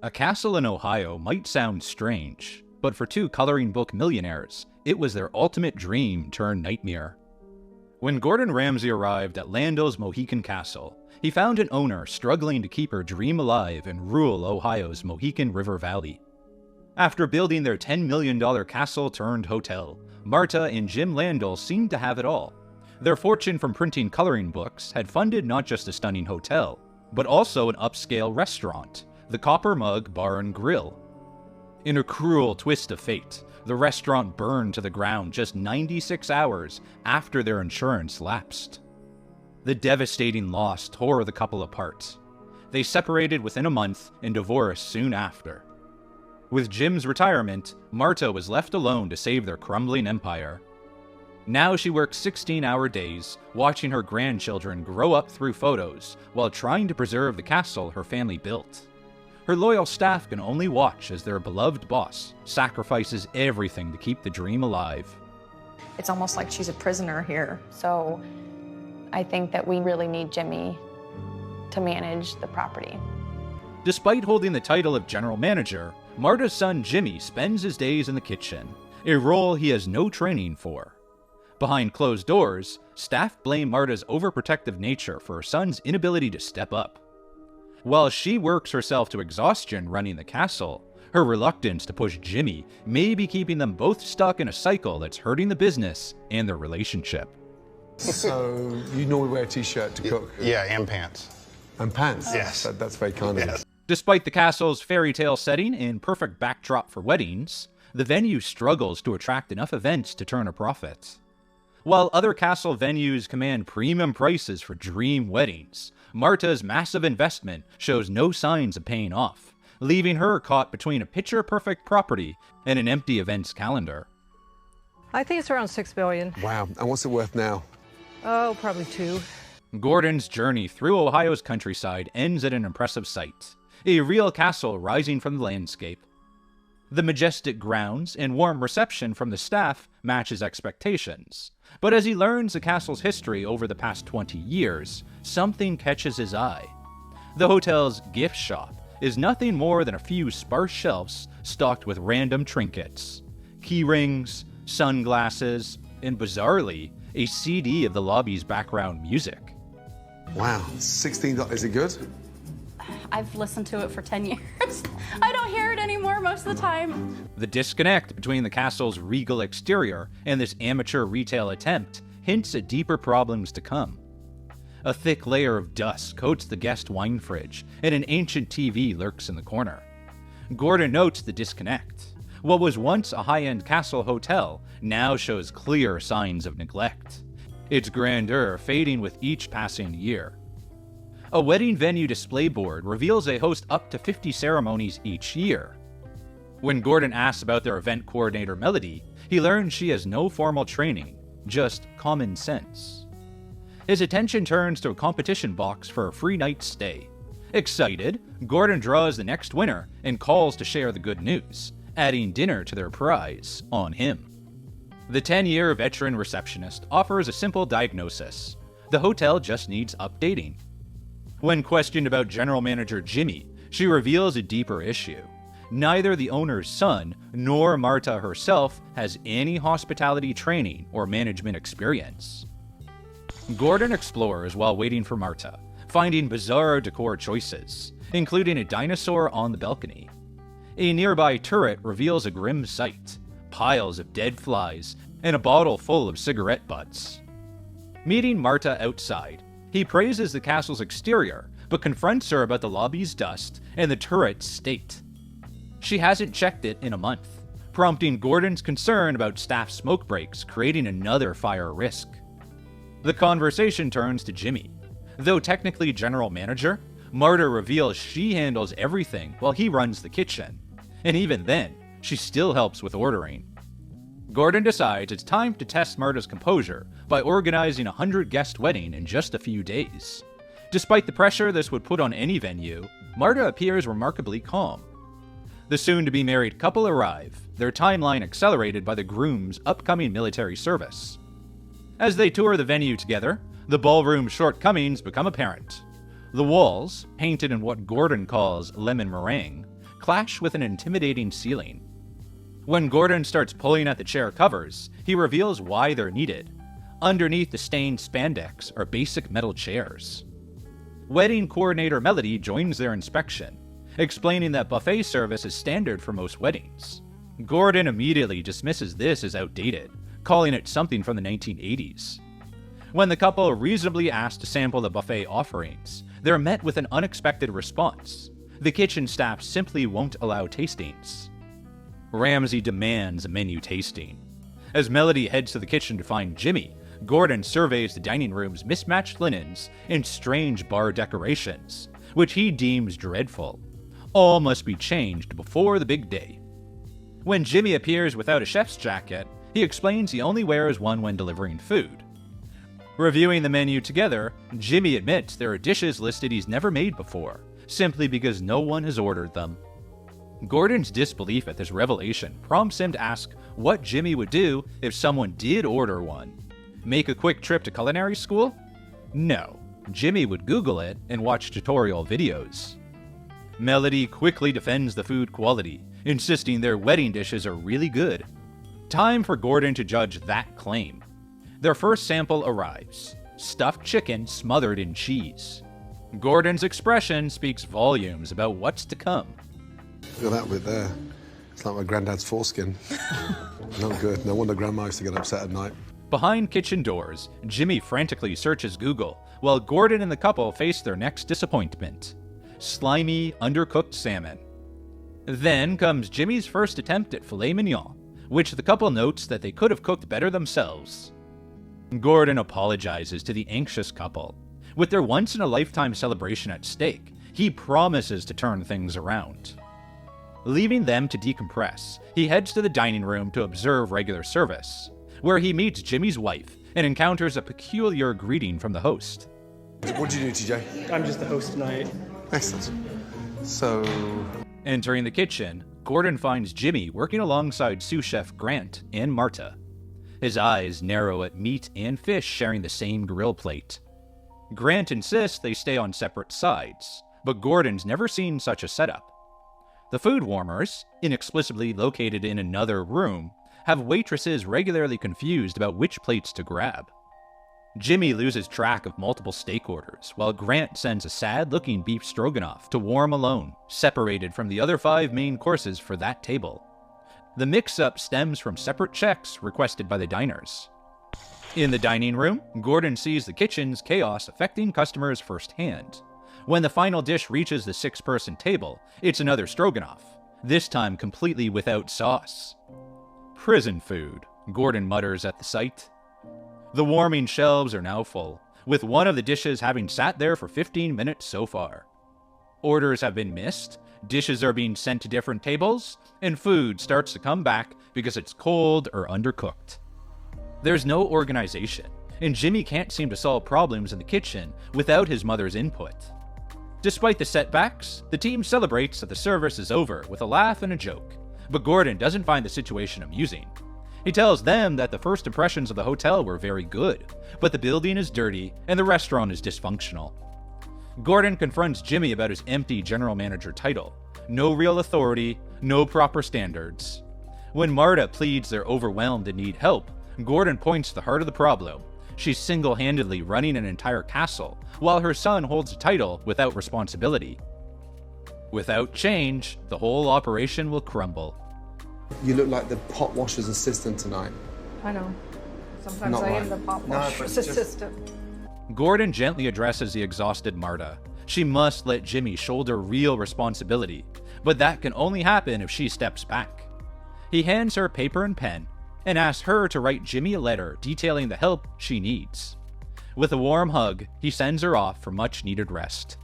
A castle in Ohio might sound strange, but for two coloring book millionaires, it was their ultimate dream turned nightmare. When Gordon Ramsay arrived at Landoll Mohican Castle, he found an owner struggling to keep her dream alive in rural Ohio's Mohican River Valley. After building their $10 million castle turned hotel, Marta and Jim Landoll seemed to have it all. Their fortune from printing coloring books had funded not just a stunning hotel, but also an upscale restaurant, the Copper Mug Bar and Grill. In a cruel twist of fate, the restaurant burned to the ground just 96 hours after their insurance lapsed. The devastating loss tore the couple apart. They separated within a month and divorced soon after. With Jim's retirement, Marta was left alone to save their crumbling empire. Now she works 16-hour days, watching her grandchildren grow up through photos while trying to preserve the castle her family built. Her loyal staff can only watch as their beloved boss sacrifices everything to keep the dream alive. It's almost like she's a prisoner here. So I think that we really need Jimmy to manage the property. Despite holding the title of general manager, Marta's son Jimmy spends his days in the kitchen, a role he has no training for. Behind closed doors, staff blame Marta's overprotective nature for her son's inability to step up. While she works herself to exhaustion running the castle, her reluctance to push Jimmy may be keeping them both stuck in a cycle that's hurting the business and their relationship. So you normally wear a t-shirt to cook? Yeah, and pants. And pants? Yes. That's very kind of you. Despite the castle's fairy tale setting and perfect backdrop for weddings, the venue struggles to attract enough events to turn a profit. While other castle venues command premium prices for dream weddings, Marta's massive investment shows no signs of paying off, leaving her caught between a picture-perfect property and an empty events calendar. I think it's around $6 billion. Wow. And what's it worth now? Oh, probably 2. Gordon's journey through Ohio's countryside ends at an impressive sight, a real castle rising from the landscape. The majestic grounds and warm reception from the staff matches expectations, but as he learns the castle's history over the past 20 years, something catches his eye. The hotel's gift shop is nothing more than a few sparse shelves stocked with random trinkets, key rings, sunglasses, and bizarrely, a CD of the lobby's background music. Wow, $16. Is it good? I've listened to it for 10 years. I don't hear it anymore most of the time. The disconnect between the castle's regal exterior and this amateur retail attempt hints at deeper problems to come. A thick layer of dust coats the guest wine fridge, and an ancient TV lurks in the corner. Gordon notes the disconnect. What was once a high-end castle hotel now shows clear signs of neglect, its grandeur fading with each passing year. A wedding venue display board reveals they host up to 50 ceremonies each year. When Gordon asks about their event coordinator Melody, he learns she has no formal training, just common sense. His attention turns to a competition box for a free night stay. Excited, Gordon draws the next winner and calls to share the good news, adding dinner to their prize on him. The 10-year veteran receptionist offers a simple diagnosis. The hotel just needs updating. When questioned about general manager Jimmy, she reveals a deeper issue. Neither the owner's son nor Marta herself has any hospitality training or management experience. Gordon explores while waiting for Marta, finding bizarre decor choices, including a dinosaur on the balcony. A nearby turret reveals a grim sight, piles of dead flies, and a bottle full of cigarette butts. Meeting Marta outside, he praises the castle's exterior, but confronts her about the lobby's dust and the turret's state. She hasn't checked it in a month, prompting Gordon's concern about staff smoke breaks creating another fire risk. The conversation turns to Jimmy. Though technically general manager, Marta reveals she handles everything while he runs the kitchen. And even then, she still helps with ordering. Gordon decides it's time to test Marta's composure by organizing a 100-guest wedding in just a few days. Despite the pressure this would put on any venue, Marta appears remarkably calm. The soon-to-be married couple arrive, their timeline accelerated by the groom's upcoming military service. As they tour the venue together, the ballroom's shortcomings become apparent. The walls, painted in what Gordon calls lemon meringue, clash with an intimidating ceiling. When Gordon starts pulling at the chair covers, he reveals why they're needed. Underneath the stained spandex are basic metal chairs. Wedding coordinator Melody joins their inspection, explaining that buffet service is standard for most weddings. Gordon immediately dismisses this as outdated, calling it something from the 1980s. When the couple reasonably ask to sample the buffet offerings, they're met with an unexpected response. The kitchen staff simply won't allow tastings. Ramsay demands a menu tasting. As Melody heads to the kitchen to find Jimmy, Gordon surveys the dining room's mismatched linens and strange bar decorations, which he deems dreadful. All must be changed before the big day. When Jimmy appears without a chef's jacket, he explains he only wears one when delivering food. Reviewing the menu together, Jimmy admits there are dishes listed he's never made before, simply because no one has ordered them. Gordon's disbelief at this revelation prompts him to ask what Jimmy would do if someone did order one. Make a quick trip to culinary school? No. Jimmy would Google it and watch tutorial videos. Melody quickly defends the food quality, insisting their wedding dishes are really good. Time for Gordon to judge that claim. Their first sample arrives: stuffed chicken smothered in cheese. Gordon's expression speaks volumes about what's to come. Look at that bit there. It's like my granddad's foreskin. Not good. No wonder Grandma used to get upset at night. Behind kitchen doors, Jimmy frantically searches Google, while Gordon and the couple face their next disappointment: slimy, undercooked salmon. Then comes Jimmy's first attempt at filet mignon, which the couple notes that they could have cooked better themselves. Gordon apologizes to the anxious couple. With their once-in-a-lifetime celebration at stake, he promises to turn things around. Leaving them to decompress, he heads to the dining room to observe regular service, where he meets Jimmy's wife and encounters a peculiar greeting from the host. What do you do, TJ? I'm just the host tonight. Excellent. So, Entering the kitchen, Gordon finds Jimmy working alongside sous chef Grant and Marta. His eyes narrow at meat and fish sharing the same grill plate. Grant insists they stay on separate sides, but Gordon's never seen such a setup. The food warmers, inexplicably located in another room, have waitresses regularly confused about which plates to grab. Jimmy loses track of multiple steak orders, while Grant sends a sad-looking beef stroganoff to warm alone, separated from the other 5 main courses for that table. The mix-up stems from separate checks requested by the diners. In the dining room, Gordon sees the kitchen's chaos affecting customers firsthand. When the final dish reaches the 6-person table, it's another stroganoff, this time completely without sauce. Prison food, Gordon mutters at the sight. The warming shelves are now full, with one of the dishes having sat there for 15 minutes so far. Orders have been missed, dishes are being sent to different tables, and food starts to come back because it's cold or undercooked. There's no organization, and Jimmy can't seem to solve problems in the kitchen without his mother's input. Despite the setbacks, the team celebrates that the service is over with a laugh and a joke, but Gordon doesn't find the situation amusing. He tells them that the first impressions of the hotel were very good, but the building is dirty and the restaurant is dysfunctional. Gordon confronts Jimmy about his empty general manager title. No real authority, no proper standards. When Marta pleads they're overwhelmed and need help, Gordon points to the heart of the problem. She's single-handedly running an entire castle, while her son holds a title without responsibility. Without change, the whole operation will crumble. You look like the pot washer's assistant tonight. I know. Sometimes Not I right. am the pot No, washer's but just- assistant. Gordon gently addresses the exhausted Marta. She must let Jimmy shoulder real responsibility, but that can only happen if she steps back. He hands her paper and pen, and asks her to write Jimmy a letter detailing the help she needs. With a warm hug, he sends her off for much-needed rest.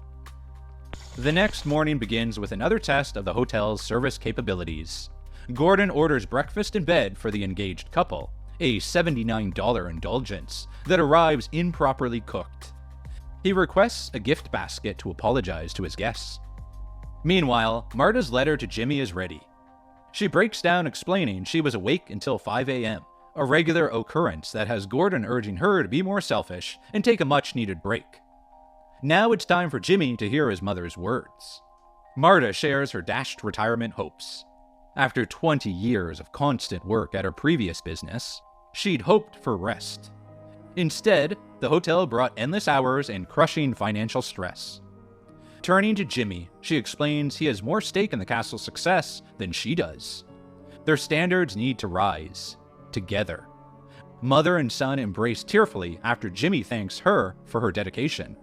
The next morning begins with another test of the hotel's service capabilities. Gordon orders breakfast in bed for the engaged couple, a $79 indulgence that arrives improperly cooked. He requests a gift basket to apologize to his guests. Meanwhile, Marta's letter to Jimmy is ready. She breaks down explaining she was awake until 5 a.m., a regular occurrence that has Gordon urging her to be more selfish and take a much-needed break. Now it's time for Jimmy to hear his mother's words. Marta shares her dashed retirement hopes. After 20 years of constant work at her previous business, she'd hoped for rest. Instead, the hotel brought endless hours and crushing financial stress. Turning to Jimmy, she explains he has more stake in the castle's success than she does. Their standards need to rise, together. Mother and son embrace tearfully after Jimmy thanks her for her dedication.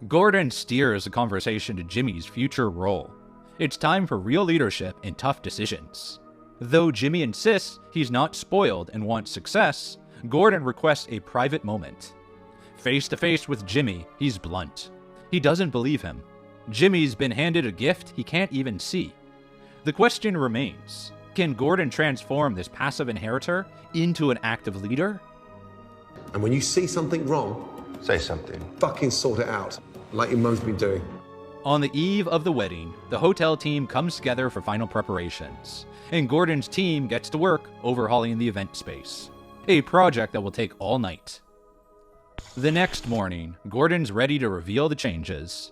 Gordon steers the conversation to Jimmy's future role. It's time for real leadership and tough decisions. Though Jimmy insists he's not spoiled and wants success, Gordon requests a private moment. Face to face with Jimmy, he's blunt. He doesn't believe him. Jimmy's been handed a gift he can't even see. The question remains, can Gordon transform this passive inheritor into an active leader? And when you see something wrong, say something. Fucking sort it out, like your mum's been doing. On the eve of the wedding, the hotel team comes together for final preparations, and Gordon's team gets to work overhauling the event space, a project that will take all night. The next morning, Gordon's ready to reveal the changes.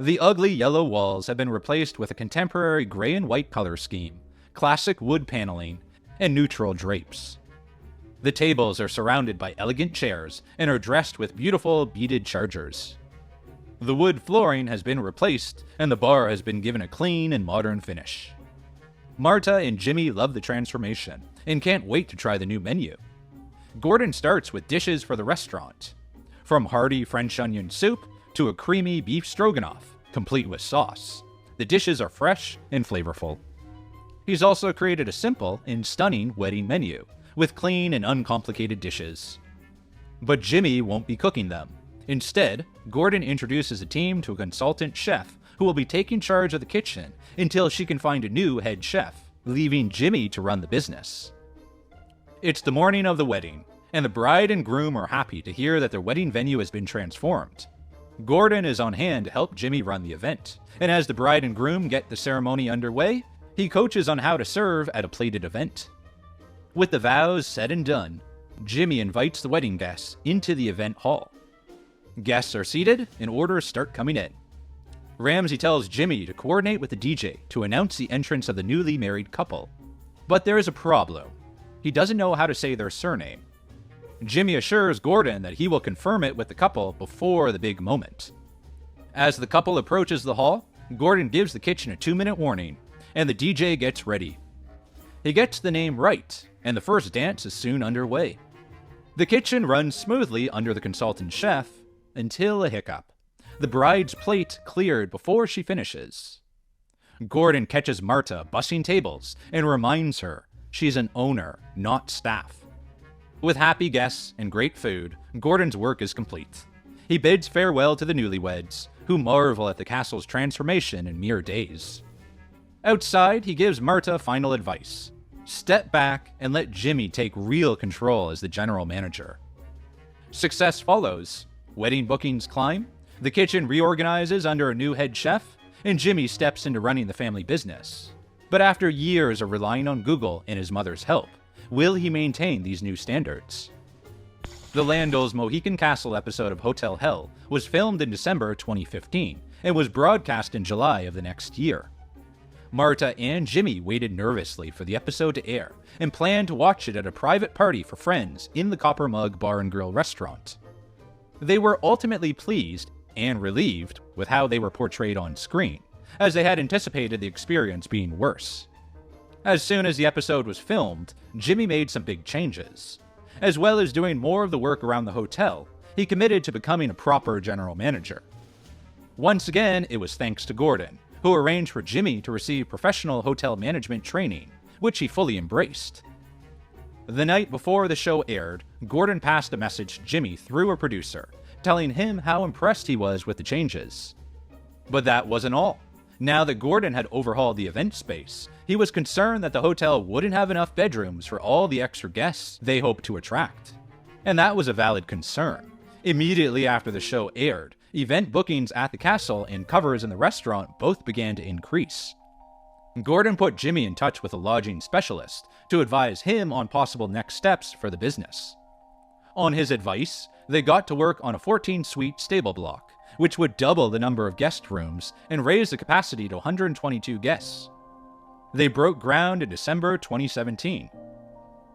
The ugly yellow walls have been replaced with a contemporary gray and white color scheme, classic wood paneling, and neutral drapes. The tables are surrounded by elegant chairs and are dressed with beautiful beaded chargers. The wood flooring has been replaced, and the bar has been given a clean and modern finish. Marta and Jimmy love the transformation and can't wait to try the new menu. Gordon starts with dishes for the restaurant, from hearty French onion soup to a creamy beef stroganoff, complete with sauce. The dishes are fresh and flavorful. He's also created a simple and stunning wedding menu, with clean and uncomplicated dishes. But Jimmy won't be cooking them. Instead, Gordon introduces the team to a consultant chef who will be taking charge of the kitchen until she can find a new head chef, leaving Jimmy to run the business. It's the morning of the wedding, and the bride and groom are happy to hear that their wedding venue has been transformed. Gordon is on hand to help Jimmy run the event, and as the bride and groom get the ceremony underway, he coaches on how to serve at a plated event. With the vows said and done, Jimmy invites the wedding guests into the event hall. Guests are seated and orders start coming in. Ramsay tells Jimmy to coordinate with the DJ to announce the entrance of the newly married couple. But there is a problem. He doesn't know how to say their surname. Jimmy assures Gordon that he will confirm it with the couple before the big moment. As the couple approaches the hall, Gordon gives the kitchen a 2-minute warning, and the DJ gets ready. He gets the name right, and the first dance is soon underway. The kitchen runs smoothly under the consultant chef, until a hiccup. The bride's plate cleared before she finishes. Gordon catches Marta bussing tables and reminds her she's an owner, not staff. With happy guests and great food, Gordon's work is complete. He bids farewell to the newlyweds, who marvel at the castle's transformation in mere days. Outside, he gives Marta final advice. Step back and let Jimmy take real control as the general manager. Success follows. Wedding bookings climb, the kitchen reorganizes under a new head chef, and Jimmy steps into running the family business. But after years of relying on Google and his mother's help, will he maintain these new standards? The Landoll's Mohican Castle episode of Hotel Hell was filmed in December 2015 and was broadcast in July of the next year. Marta and Jimmy waited nervously for the episode to air and planned to watch it at a private party for friends in the Copper Mug Bar and Grill restaurant. They were ultimately pleased and relieved with how they were portrayed on screen, as they had anticipated the experience being worse. As soon as the episode was filmed, Jimmy made some big changes. As well as doing more of the work around the hotel, he committed to becoming a proper general manager. Once again, it was thanks to Gordon, who arranged for Jimmy to receive professional hotel management training, which he fully embraced. The night before the show aired, Gordon passed a message to Jimmy through a producer, telling him how impressed he was with the changes. But that wasn't all. Now that Gordon had overhauled the event space, he was concerned that the hotel wouldn't have enough bedrooms for all the extra guests they hoped to attract. And that was a valid concern. Immediately after the show aired, event bookings at the castle and covers in the restaurant both began to increase. Gordon put Jimmy in touch with a lodging specialist to advise him on possible next steps for the business. On his advice, they got to work on a 14-suite stable block, which would double the number of guest rooms and raise the capacity to 122 guests. They broke ground in December 2017.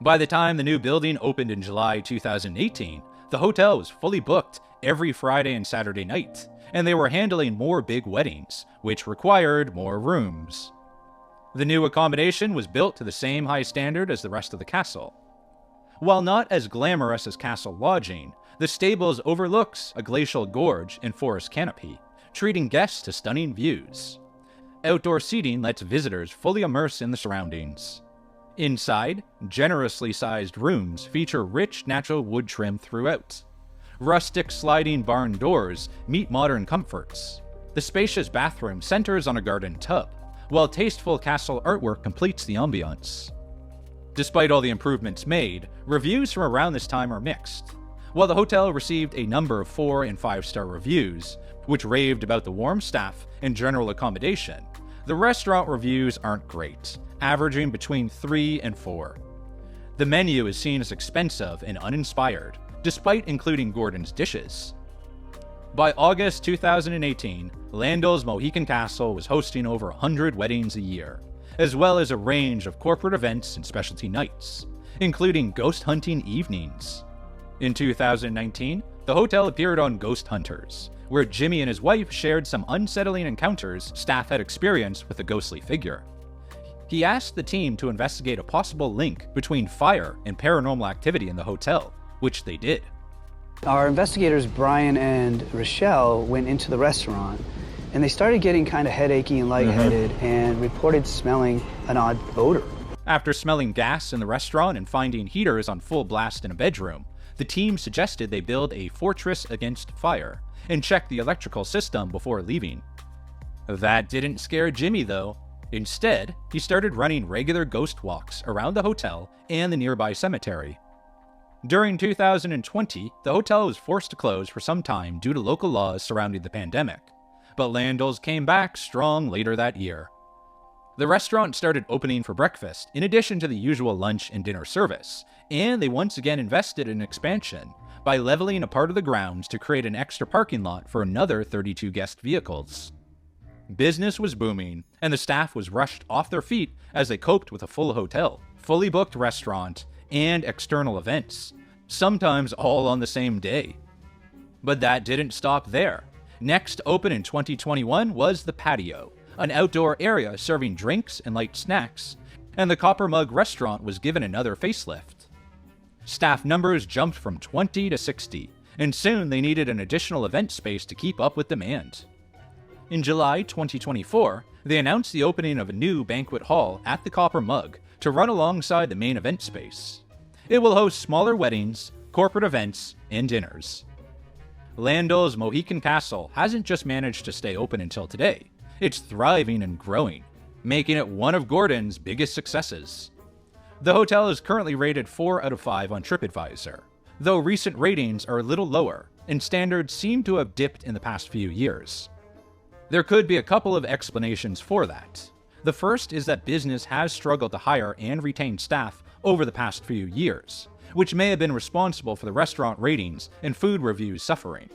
By the time the new building opened in July 2018, the hotel was fully booked every Friday and Saturday night, and they were handling more big weddings, which required more rooms. The new accommodation was built to the same high standard as the rest of the castle. While not as glamorous as castle lodging, the stables overlooks a glacial gorge and forest canopy, treating guests to stunning views. Outdoor seating lets visitors fully immerse in the surroundings. Inside, generously sized rooms feature rich natural wood trim throughout. Rustic sliding barn doors meet modern comforts. The spacious bathroom centers on a garden tub, while tasteful castle artwork completes the ambiance. Despite all the improvements made, reviews from around this time are mixed. While the hotel received a number of 4- and 5-star reviews, which raved about the warm staff and general accommodation, the restaurant reviews aren't great, averaging between 3 and 4. The menu is seen as expensive and uninspired, despite including Gordon's dishes. By August 2018, Landoll's Mohican Castle was hosting over 100 weddings a year, as well as a range of corporate events and specialty nights, including ghost hunting evenings. In 2019, the hotel appeared on Ghost Hunters, where Jimmy and his wife shared some unsettling encounters staff had experienced with a ghostly figure. He asked the team to investigate a possible link between fire and paranormal activity in the hotel, which they did. Our investigators, Brian and Rochelle, went into the restaurant and they started getting kind of headachy and lightheaded and reported smelling an odd odor. After smelling gas in the restaurant and finding heaters on full blast in a bedroom, the team suggested they build a fortress against fire and check the electrical system before leaving. That didn't scare Jimmy though. Instead, he started running regular ghost walks around the hotel and the nearby cemetery. During 2020, the hotel was forced to close for some time due to local laws surrounding the pandemic, but Landoll's came back strong later that year. The restaurant started opening for breakfast in addition to the usual lunch and dinner service, and they once again invested in expansion by leveling a part of the grounds to create an extra parking lot for another 32 guest vehicles. Business was booming, and the staff was rushed off their feet as they coped with a full hotel, fully booked restaurant, and external events, sometimes all on the same day. But that didn't stop there. Next to open in 2021 was the patio, an outdoor area serving drinks and light snacks, and the Copper Mug restaurant was given another facelift. Staff numbers jumped from 20 to 60, and soon they needed an additional event space to keep up with demand. In July 2024, they announced the opening of a new banquet hall at the Copper Mug to run alongside the main event space. It will host smaller weddings, corporate events, and dinners. Landoll's Mohican Castle hasn't just managed to stay open until today, it's thriving and growing, making it one of Gordon's biggest successes. The hotel is currently rated 4 out of 5 on TripAdvisor, though recent ratings are a little lower, and standards seem to have dipped in the past few years. There could be a couple of explanations for that. The first is that business has struggled to hire and retain staff over the past few years, which may have been responsible for the restaurant ratings and food reviews suffering.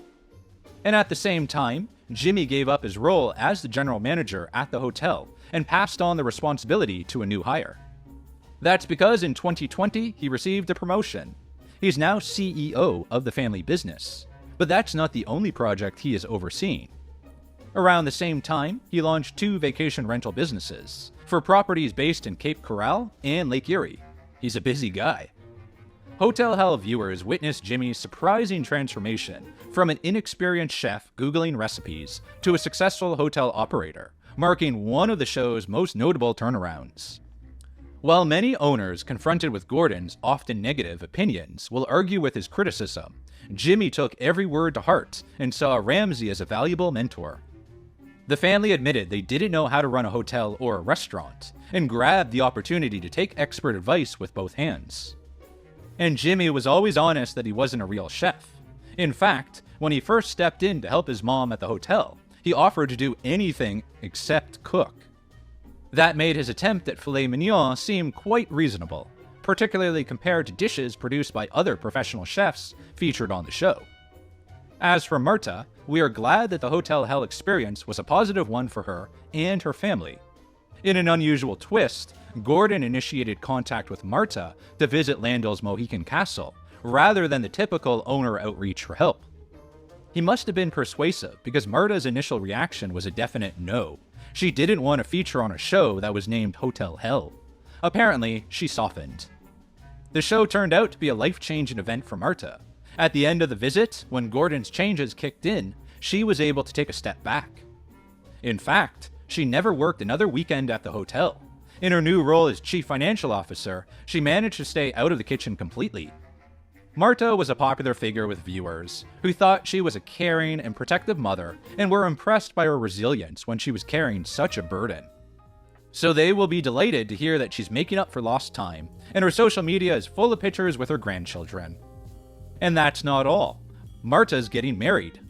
And at the same time, Jimmy gave up his role as the general manager at the hotel and passed on the responsibility to a new hire. That's because in 2020, he received a promotion. He's now CEO of the family business, but that's not the only project he is overseeing. Around the same time, he launched 2 vacation rental businesses for properties based in Cape Coral and Lake Erie. He's a busy guy. Hotel Hell viewers witnessed Jimmy's surprising transformation from an inexperienced chef Googling recipes to a successful hotel operator, marking one of the show's most notable turnarounds. While many owners confronted with Gordon's often negative opinions will argue with his criticism, Jimmy took every word to heart and saw Ramsay as a valuable mentor. The family admitted they didn't know how to run a hotel or a restaurant, and grabbed the opportunity to take expert advice with both hands. And Jimmy was always honest that he wasn't a real chef. In fact, when he first stepped in to help his mom at the hotel, he offered to do anything except cook. That made his attempt at filet mignon seem quite reasonable, particularly compared to dishes produced by other professional chefs featured on the show. As for Marta, we are glad that the hotel hell experience was a positive one for her and her family. In an unusual twist, Gordon initiated contact with Marta to visit Landoll's Mohican Castle, rather than the typical owner outreach for help. He must have been persuasive because Marta's initial reaction was a definite no. She didn't want to feature on a show that was named Hotel Hell. Apparently, she softened. The show turned out to be a life-changing event for Marta. At the end of the visit, when Gordon's changes kicked in, she was able to take a step back. In fact, she never worked another weekend at the hotel. In her new role as chief financial officer, she managed to stay out of the kitchen completely. Marta was a popular figure with viewers, who thought she was a caring and protective mother and were impressed by her resilience when she was carrying such a burden. So they will be delighted to hear that she's making up for lost time, and her social media is full of pictures with her grandchildren. And that's not all. Marta's getting married.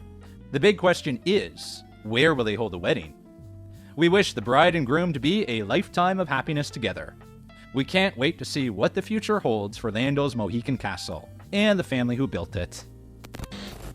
The big question is, where will they hold the wedding? We wish the bride and groom to be a lifetime of happiness together. We can't wait to see what the future holds for Landoll's Mohican Castle and the family who built it.